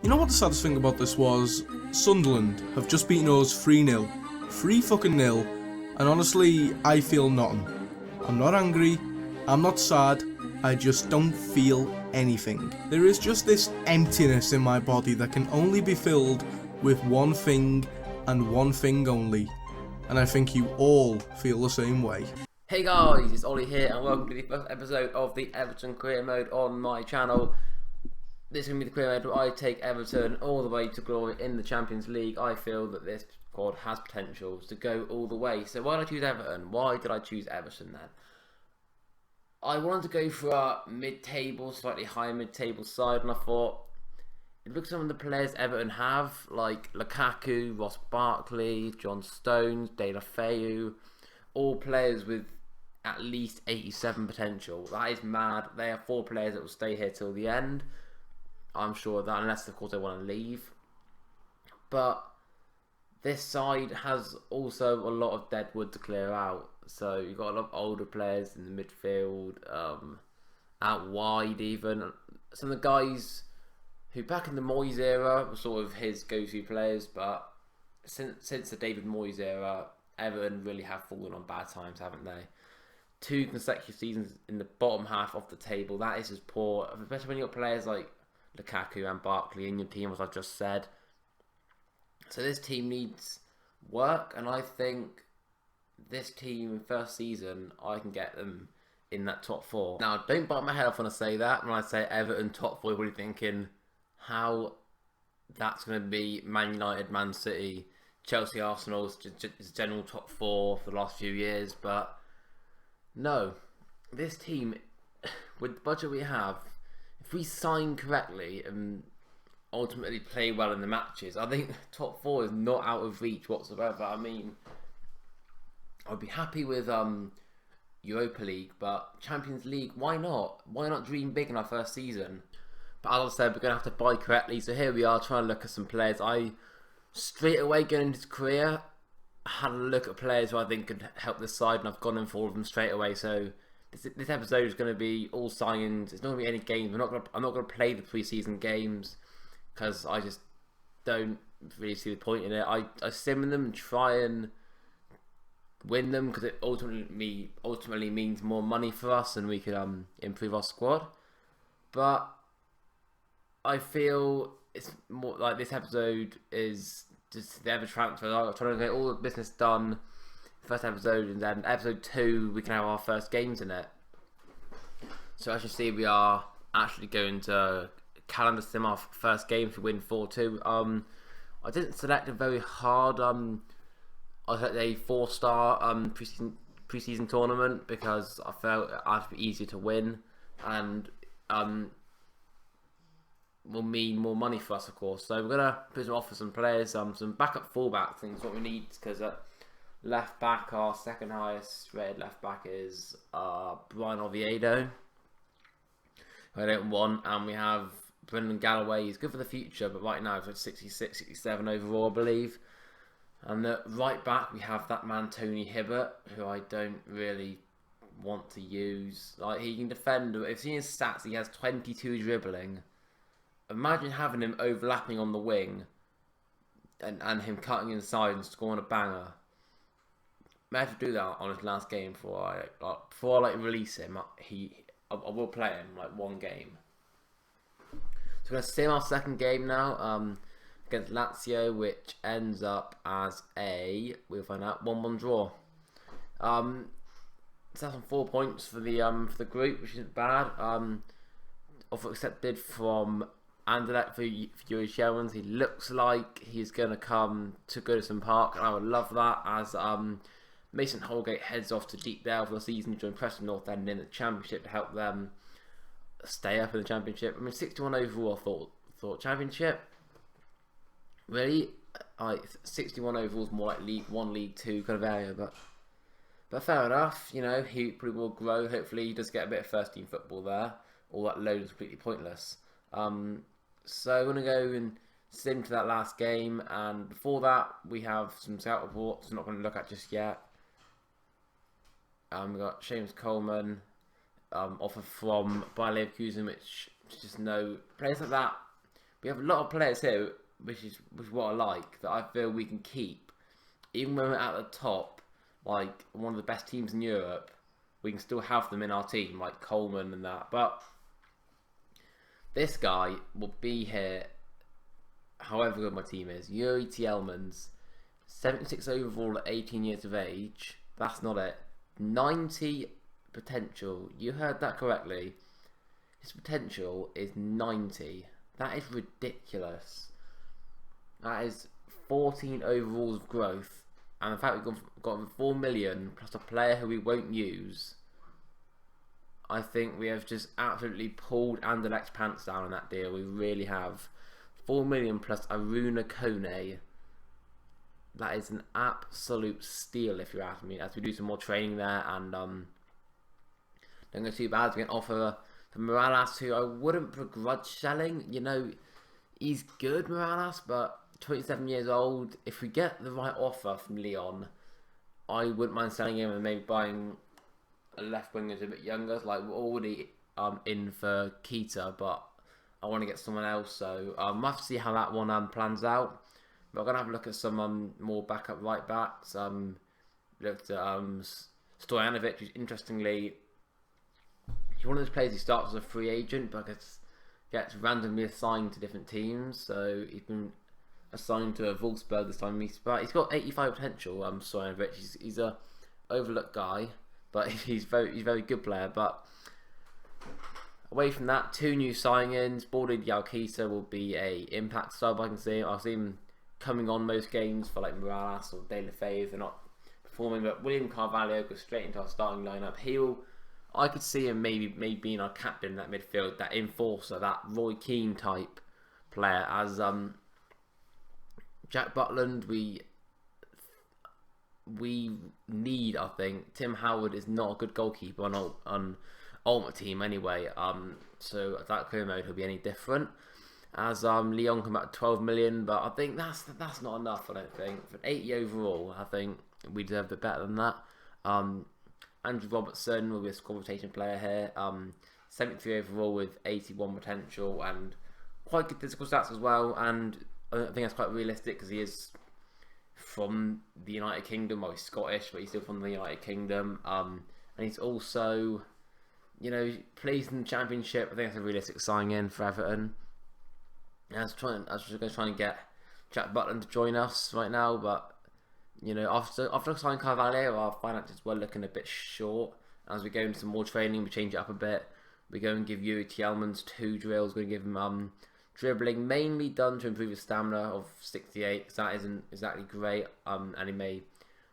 You know what the saddest thing about this was? Sunderland have just beaten us 3-0. 3-0. And honestly, I feel nothing. I'm not angry, I'm not sad, I just don't feel anything. There is just this emptiness in my body that can only be filled with one thing and one thing only. And I think you all feel the same way. Hey guys, it's Ollie here and welcome to the first episode of the Everton career mode on my channel. This is going to be the career mode where I take Everton all the way to glory in the Champions League. I feel that this squad has potential to go all the way. So why did I choose Everton? Why did I choose Everton then? I wanted to go for a mid-table, slightly higher mid-table side, and I thought, it looks at some of the players Everton have, like Lukaku, Ross Barkley, John Stones, De La Feu, all players with at least 87 potential. That is mad. They are 4 players that will stay here till the end. I'm sure of that, unless of course they want to leave. But this side has also a lot of dead wood to clear out. So you've got a lot of older players in the midfield, out wide even. Some of the guys who back in the Moyes era were sort of his go-to players, but since the David Moyes era, Everton really have fallen on bad times, haven't they? 2 consecutive seasons in the bottom half of the table, that is just poor, especially when you've got players like Lukaku and Barkley in your team, as I've just said. So this team needs work, and I think this team, first season, I can get them in that top 4. Now, don't bite my head off when I say that. When I say Everton top 4, you're probably thinking how that's going to be Man United, Man City, Chelsea, Arsenal's general top 4 for the last few years. But no, this team, with the budget we have, if we sign correctly and ultimately play well in the matches, I think top 4 is not out of reach whatsoever. I mean, I'd be happy with Europa League, but Champions League, why not? Why not dream big in our first season? But as I said, we're going to have to buy correctly. So here we are trying to look at some players. I, straight away going into his career, had a look at players who I think could help this side, and I've gone in for all of them straight away. So this episode is going to be all signings. It's not going to be any games. I'm not going to play the pre-season games because I just don't really see the point in it. I sim them and try and win them because it ultimately means more money for us and we can improve our squad. But I feel it's more like this episode is just the ever transfer. I'm trying to get all the business done first episode, and then episode 2 we can have our first games in it. So as you see, we are actually going to calendar sim our first game if we win 4-2. I didn't select a very hard I set a 4-star preseason tournament because I felt it had to be easier to win, and will mean more money for us, of course. So we're gonna put some offers some players, some backup fullback things what we need, because left back, our second highest rated left back is Brian Oviedo, who I don't want, and we have Brendan Galloway. He's good for the future, but right now he's like 66, 67 overall, I believe. And at right back we have that man Tony Hibbert, who I don't really want to use. Like, he can defend, if you've seen his stats, he has 22 dribbling. Imagine having him overlapping on the wing and him cutting inside and scoring a banger. May have to do that on his last game before I release him. I will play him like one game. So we're going to sim our second game now against Lazio, which ends up as we'll find out, 1-1 draw. So that's on 4 points for the group, which isn't bad. Offer accepted from Anderlecht for Yuri Sherwins. He looks like he's going to come to Goodison Park, and I would love that, as Mason Holgate heads off to Deepdale for the season to join Preston North End in the Championship to help them stay up in the Championship. I mean, 61 overall, I thought Championship, really? 61 overall is more like League 1, League 2 kind of area, but fair enough. You know, he probably will grow. Hopefully he does get a bit of first team football there. All that load is completely pointless. So we're going to go and sim to that last game, and before that we have some scout reports I'm not going to look at just yet. We've got James Coleman, offer from Bayer Leverkusen, which just no players like that we have a lot of players here, which is what I like, that I feel we can keep. Even when we're at the top, like one of the best teams in Europe, we can still have them in our team, like Coleman and that. But this guy will be here however good my team is. Yuri Tielemans, 76 overall at 18 years of age. That's not it. 90 potential. You heard that correctly. His potential is 90. That is ridiculous. That is 14 overalls of growth. And the fact we've got 4 million plus a player who we won't use, I think we have just absolutely pulled Anderlecht's pants down on that deal. We really have. 4 million plus Aruna Kone. That is an absolute steal if you ask me. As we do some more training there, and don't go too bad. We can offer for Morales, who I wouldn't begrudge selling. You know, he's good, Morales, but 27 years old. If we get the right offer from Lyon, I wouldn't mind selling him and maybe buying a left winger who's a bit younger. Like, we're already in for Keita, but I want to get someone else. So we'll have to see how that one plans out. But I'm going to have a look at some more backup right backs. Looked at Stojanovic, who's interestingly, he's one of those players who starts as a free agent but gets randomly assigned to different teams. So he's been assigned to Wolfsburg this time. But he's got 85 potential. Stojanovic, he's a overlooked guy, but he's very good player. But away from that, 2 new signings. Boarded Yalkita will be a impact sub. I can see. I'll see him coming on most games for like Morales or De La Fey if they're not performing. But William Carvalho goes straight into our starting lineup. I could see him maybe being our captain in that midfield, that enforcer, that Roy Keane type player. As Jack Butland, we need, I think. Tim Howard is not a good goalkeeper on Ultimate Team anyway. So that career mode will be any different. As Lyon come back 12 million, but I think that's not enough. I don't think for 80 overall. I think we deserve a bit better than that. Andrew Robertson will be a score rotation player here. 73 overall with 81 potential and quite good physical stats as well. And I think that's quite realistic because he is from the United Kingdom. Well, he's Scottish, but he's still from the United Kingdom. And he's also, you know, plays in the Championship. I think that's a realistic sign-in for Everton. I was going to try and get Jack Butland to join us right now, but you know, after signing Carvalho, our finances were looking a bit short. As we go into some more training, we change it up a bit. We go and give Yuri Tielemans 2 drills. We're going to give him dribbling, mainly done to improve his stamina of 68, because that isn't exactly great. And he may,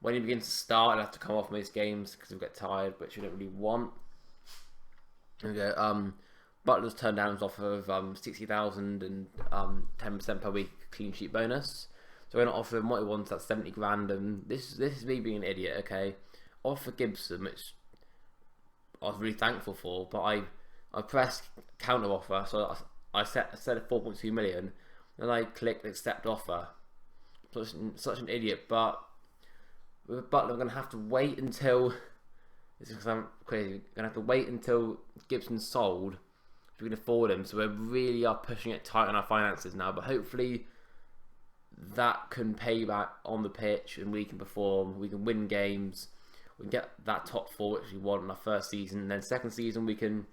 when he begins to start, he'll have to come off most games because he'll get tired, which we don't really want. There we go. Butler's turned down his offer of 60,000 and 10% per week clean sheet bonus. So we're going to offer him what he wants, that's 70 grand. And this is me being an idiot, okay? Offer Gibson, which I was really thankful for, but I pressed counter offer, so I set a 4.2 million, and I clicked accept offer. Such an idiot, but with Butler, I'm going to have to wait until. This is because I'm crazy. I'm going to have to wait until Gibson's sold. We can afford him, so we really are pushing it tight on our finances now. But hopefully, that can pay back on the pitch, and we can perform. We can win games. We can get that top 4 which we want in our first season. And then second season, we can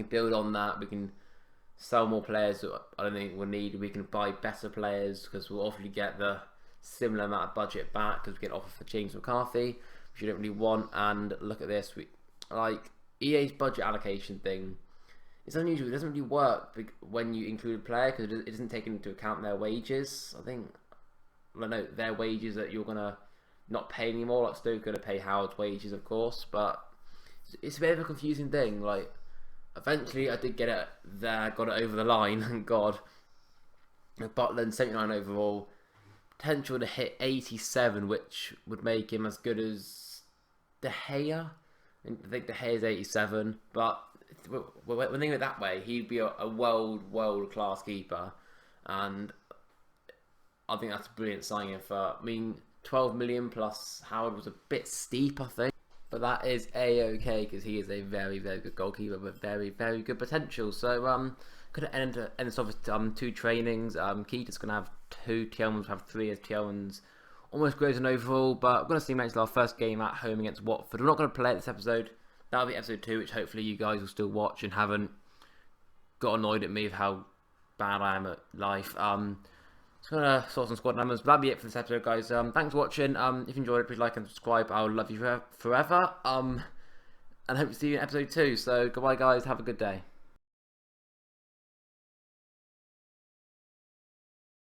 build on that. We can sell more players that I don't think we'll need. We can buy better players because we'll obviously get the similar amount of budget back because we get offer for James McCarthy, which you don't really want. And look at this, like EA's budget allocation thing. It's unusual. It doesn't really work when you include a player because it doesn't take into account their wages. I think, well, no, their wages that you're gonna not pay anymore. Like still gonna pay Howard's wages, of course, but it's a bit of a confusing thing. Like, eventually, I did get it there, got it over the line, thank God. Butland 79 overall, potential to hit 87, which would make him as good as De Gea. I think De Gea is 87, but when thinking it that way, he'd be a world class keeper, and I think that's a brilliant signing for. I mean, 12 million plus Howard was a bit steep, I think, but that is a-okay because he is a very good goalkeeper with very good potential. So Could have ended this off with 2 trainings. Keita's going to have 2, Tielemans have 3 as Tielemans almost grows an overall. But we're going to see Manchester our first game at home against Watford. We're not going to play it this episode. That'll be episode 2, which hopefully you guys will still watch and haven't got annoyed at me of how bad I am at life. Just gonna sort some squad numbers. But that'll be it for this episode, guys. Thanks for watching. If you enjoyed it, please like and subscribe. I'll love you forever. And hope to see you in episode 2. So goodbye, guys. Have a good day.